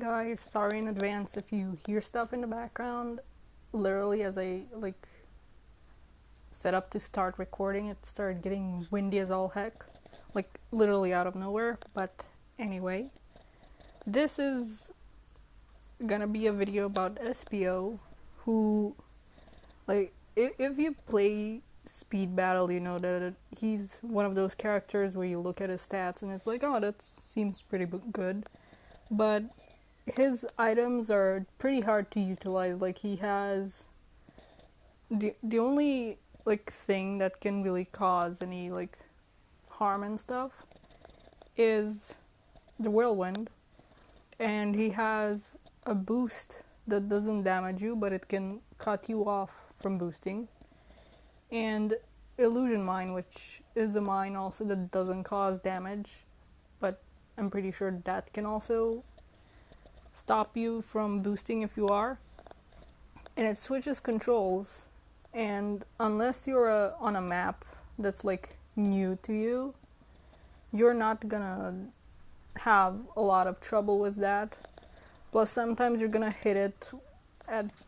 Guys, sorry in advance if you hear stuff in the background. Literally, as I set up to start recording, it started getting windy as all heck, like literally out of nowhere. But anyway, this is gonna be a video about Espio, who, like, if you play Speed Battle, you know that he's one of those characters where you look at his stats and it's like, oh, that seems pretty good, but his items are pretty hard to utilize. Like, he has the only thing that can really cause any harm and stuff is the whirlwind, and he has a boost that doesn't damage you, but it can cut you off from boosting, and illusion mine, which is a mine also that doesn't cause damage, but I'm pretty sure that can also stop you from boosting if you are. And it switches controls, and unless you're on a map that's new to you, you're not gonna have a lot of trouble with that. Plus, sometimes you're gonna hit it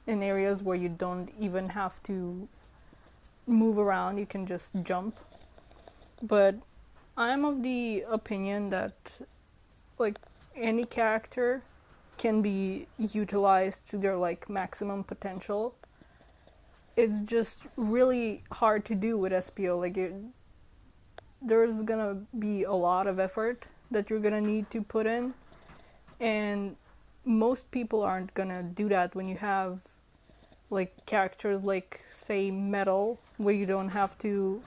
in areas where you don't even have to move around, you can just jump. But I'm of the opinion that any character can be utilized to their maximum potential. It's just really hard to do with Espio. There's gonna be a lot of effort that you're gonna need to put in, and most people aren't gonna do that when you have characters say Metal, where you don't have to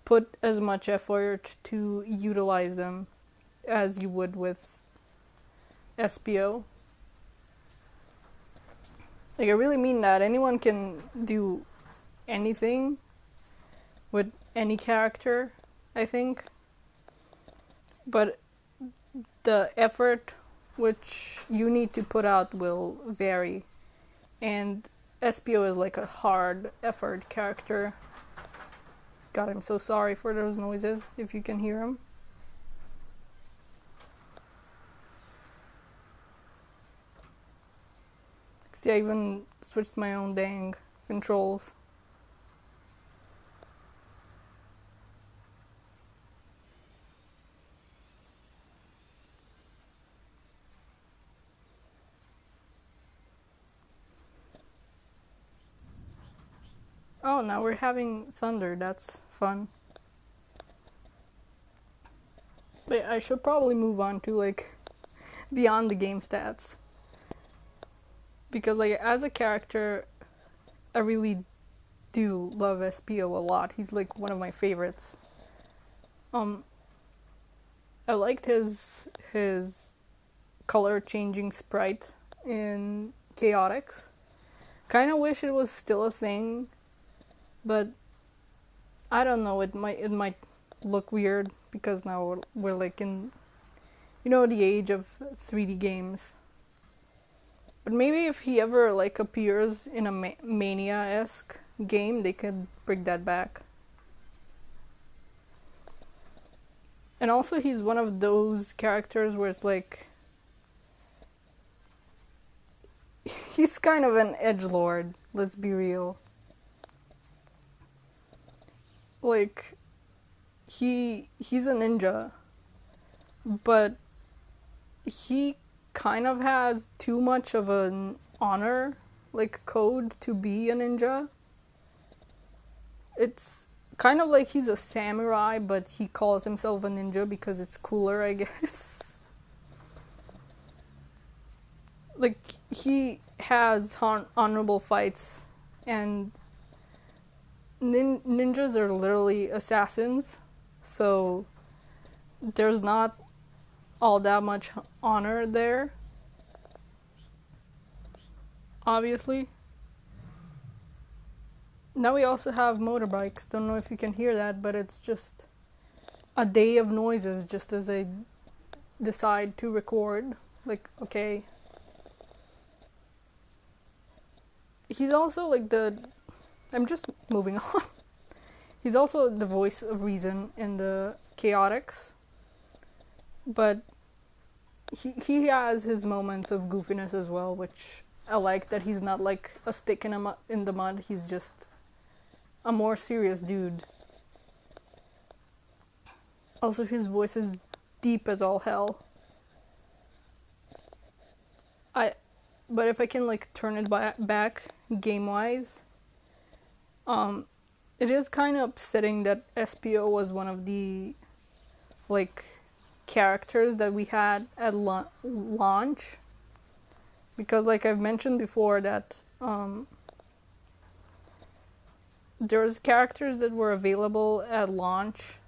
put as much effort to utilize them as you would with Espio. I really mean that. Anyone can do anything with any character, I think. But the effort which you need to put out will vary. And Espio is a hard effort character. God, I'm so sorry for those noises, if you can hear them. See, I even switched my own dang controls. Oh, now we're having thunder. That's fun. But I should probably move on to beyond the game stats. Because as a character, I really do love Espio a lot. He's one of my favorites. I liked his color changing sprite in Chaotix. Kind of wish it was still a thing, but I don't know. It might look weird because now we're in the age of 3D games. But maybe if he ever appears in a Mania-esque game, they could bring that back. And also, he's one of those characters where it's he's kind of an edgelord, let's be real. He's a ninja, but he kind of has too much of an honor code to be a ninja. It's kind of he's a samurai, but he calls himself a ninja because it's cooler, I guess. He has honorable fights, and ninjas are literally assassins, so there's not all that much honor there, obviously. Now we also have motorbikes. Don't know if you can hear that, but it's just a day of noises just as I decide to record. Okay. He's also I'm just moving on. He's also the voice of reason in the Chaotix. But he has his moments of goofiness as well, which I like that he's not like a stick in the mud. He's just a more serious dude. Also, his voice is deep as all hell. I, but if I can like turn it back game wise, it is kind of upsetting that Espio was one of the like characters that we had at launch, because like I've mentioned before that there's characters that were available at launch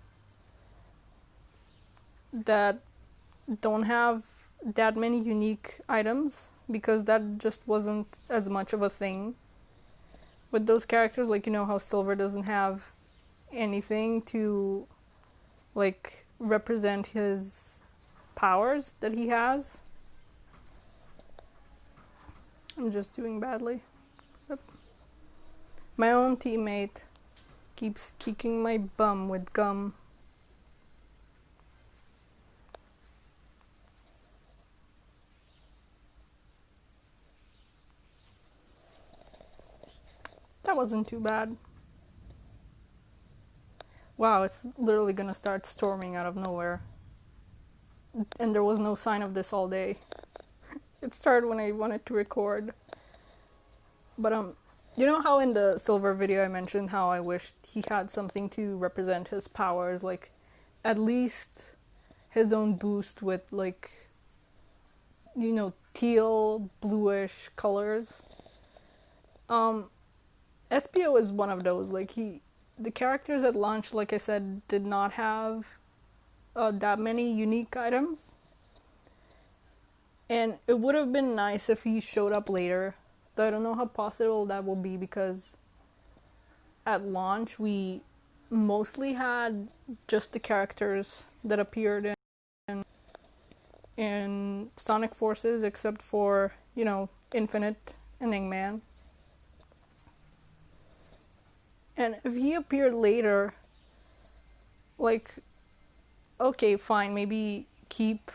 that don't have that many unique items, because that just wasn't as much of a thing with those characters. Like, you know how Silver doesn't have anything to like represent his powers that he has. I'm just doing badly. Yep. My own teammate keeps kicking my bum with gum. That wasn't too bad. Wow, it's literally gonna start storming out of nowhere. And there was no sign of this all day. It started when I wanted to record. But you know how in the Silver video I mentioned how I wished he had something to represent his powers, like at least his own boost with like, you know, teal, bluish colors. Espio is one of those. Like the characters at launch, like I said, did not have that many unique items. And it would have been nice if he showed up later. Though I don't know how possible that will be, because at launch we mostly had just the characters that appeared in Sonic Forces, except for, you know, Infinite and Eggman. And if he appeared later, like, okay, fine, maybe keep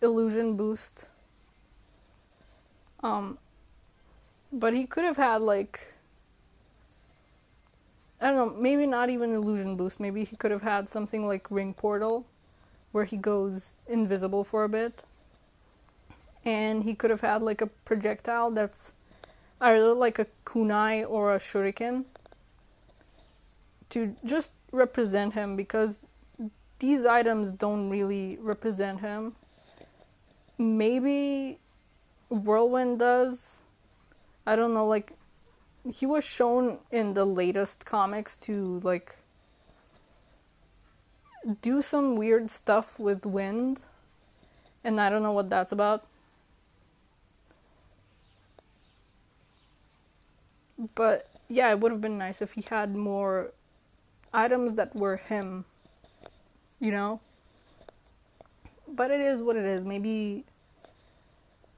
illusion boost. But he could have had like, I don't know, maybe not even illusion boost. Maybe he could have had something like Ring Portal, where he goes invisible for a bit. And he could have had like a projectile that's either like a kunai or a shuriken to just represent him, because these items don't really represent him. Maybe Whirlwind does. I don't know, like, he was shown in the latest comics to like do some weird stuff with wind, and I don't know what that's about. But yeah, it would have been nice if he had more items that were him, you know? But it is what it is. Maybe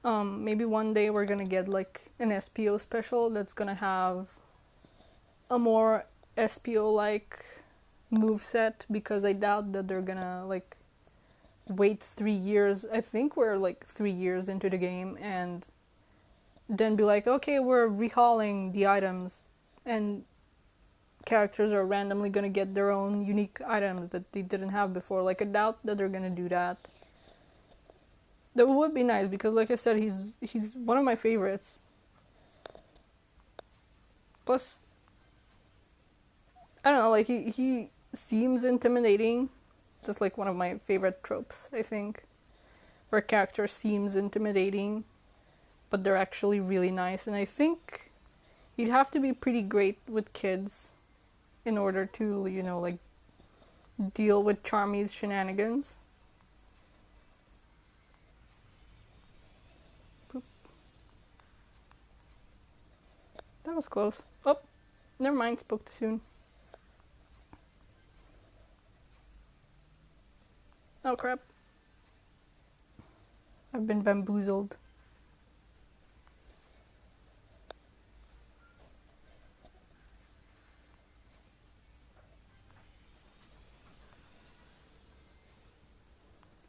one day we're gonna get like an Espio special that's gonna have a more Espio like moveset, because I doubt that they're gonna like wait 3 years. I think we're like 3 years into the game, and then be like, okay, we're rehauling the items, and characters are randomly gonna get their own unique items that they didn't have before. Like, I doubt that they're gonna do that. That would be nice, because like I said, he's one of my favorites. Plus, I don't know, like he seems intimidating. That's like one of my favorite tropes, I think, where a character seems intimidating, but they're actually really nice. And I think you'd have to be pretty great with kids in order to, you know, like, deal with Charmy's shenanigans. Boop. That was close. Oh, never mind, spoke too soon. Oh crap. I've been bamboozled.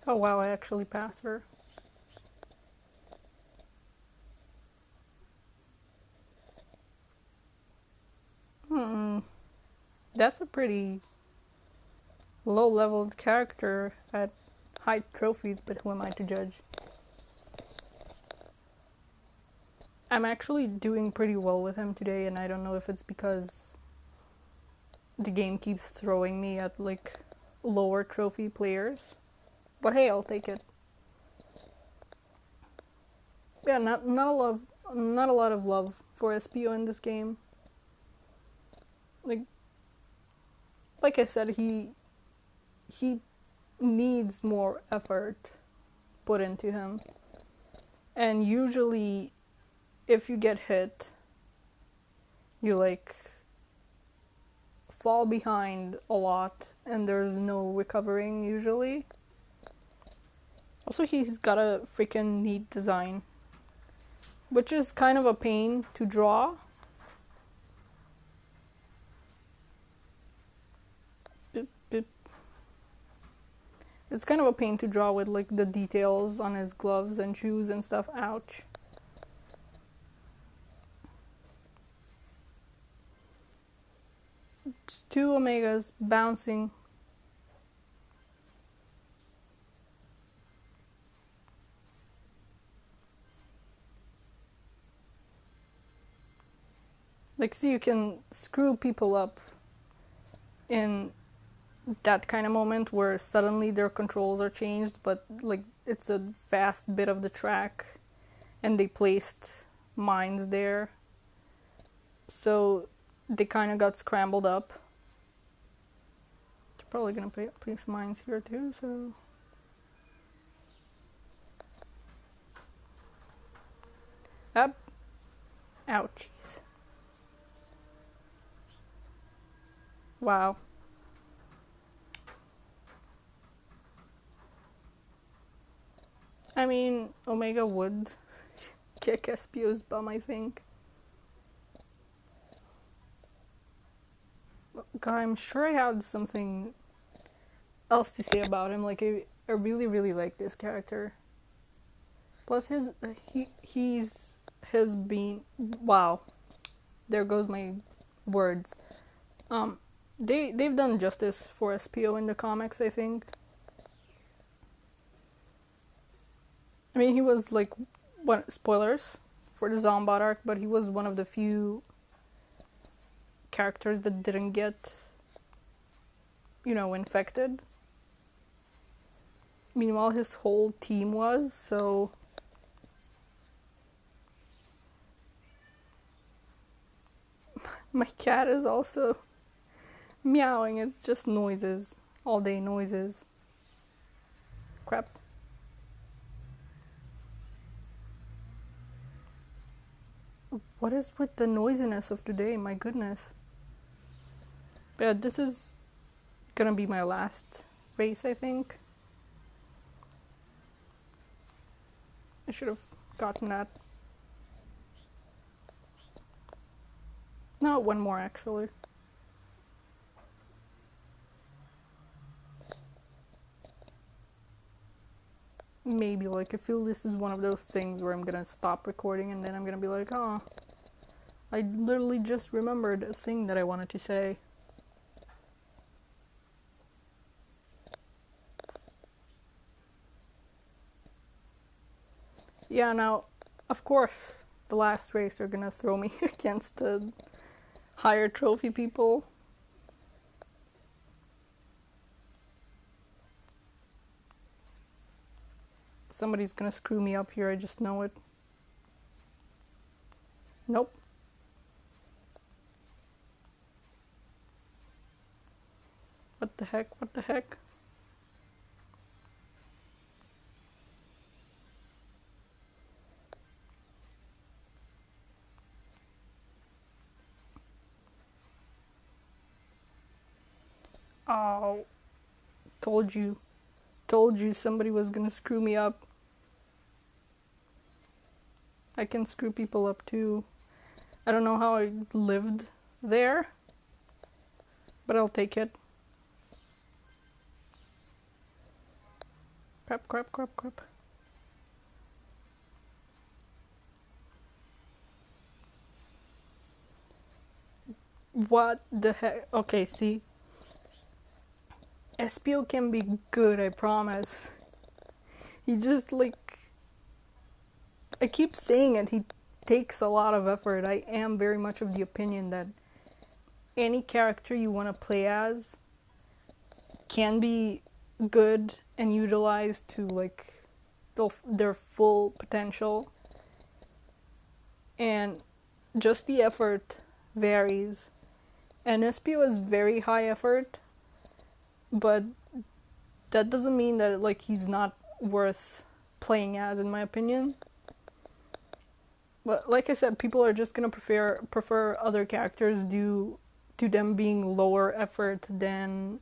Oh wow, I actually passed her. That's a pretty low-leveled character at high trophies, but who am I to judge? I'm actually doing pretty well with him today, and I don't know if it's because the game keeps throwing me at like lower trophy players. But hey, I'll take it. Yeah, not a lot of love for Espio in this game. Like I said, he needs more effort put into him. And usually if you get hit, you like fall behind a lot and there's no recovering usually. Also, he's got a freaking neat design, which is kind of a pain to draw. Boop, boop. It's kind of a pain to draw with like the details on his gloves and shoes and stuff. Ouch. It's 2 Omegas bouncing. Like, see, you can screw people up in that kind of moment where suddenly their controls are changed, but like it's a vast bit of the track and they placed mines there, so they kind of got scrambled up. They're probably gonna place mines here too, so up. Ouchies. Wow. I mean, Omega would kick Espio's bum, I think. God, I'm sure I had something else to say about him. Like, I really, really like this character. Plus, he's been, wow. There goes my words. They've done justice for Espio in the comics, I think. I mean, he was like, what, spoilers for the Zombot arc, but he was one of the few characters that didn't get, infected. Meanwhile, his whole team was, so my cat is also meowing. It's just noises, all day noises. Crap. What is with the noisiness of today? My goodness. But yeah, this is gonna be my last race, I think. I should have gotten that. No, one more actually. Maybe, like, I feel this is one of those things where I'm gonna stop recording and then I'm gonna be like, oh, I literally just remembered a thing that I wanted to say. Yeah, now, of course, the last race they're gonna throw me against the higher trophy people. Somebody's gonna screw me up here, I just know it. Nope. What the heck, what the heck? Oh, told you somebody was gonna screw me up. I can screw people up too. I don't know how I lived there, but I'll take it. Crap, crap, crap, crap. What the heck? Okay, see, Espio can be good, I promise. He just, like, I keep saying it, he takes a lot of effort. I am very much of the opinion that any character you want to play as can be good and utilized to, like, their full potential. And just the effort varies. And Espio is very high effort, but that doesn't mean that, like, he's not worth playing as, in my opinion. But like I said, people are just gonna prefer other characters due to them being lower effort than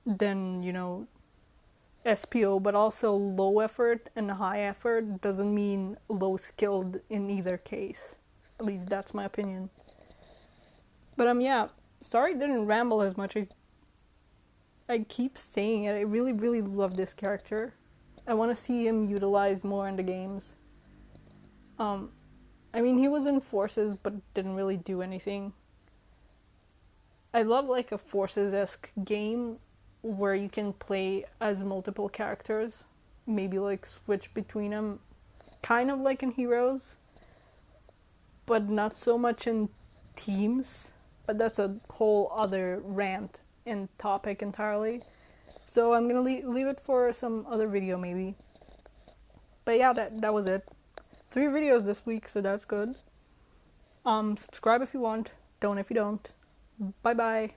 you know, Espio. But also low effort and high effort doesn't mean low skilled in either case. At least that's my opinion. But yeah, sorry I didn't ramble as much. I keep saying it. I really, really love this character. I want to see him utilized more in the games. I mean, he was in Forces, but didn't really do anything. I love, like, a Forces-esque game where you can play as multiple characters. Maybe, like, switch between them. Kind of like in Heroes, but not so much in teams. But that's a whole other rant and topic entirely. So I'm gonna leave it for some other video, maybe. But yeah, that was it. 3 videos this week, so that's good. Subscribe if you want. Don't if you don't. Bye bye.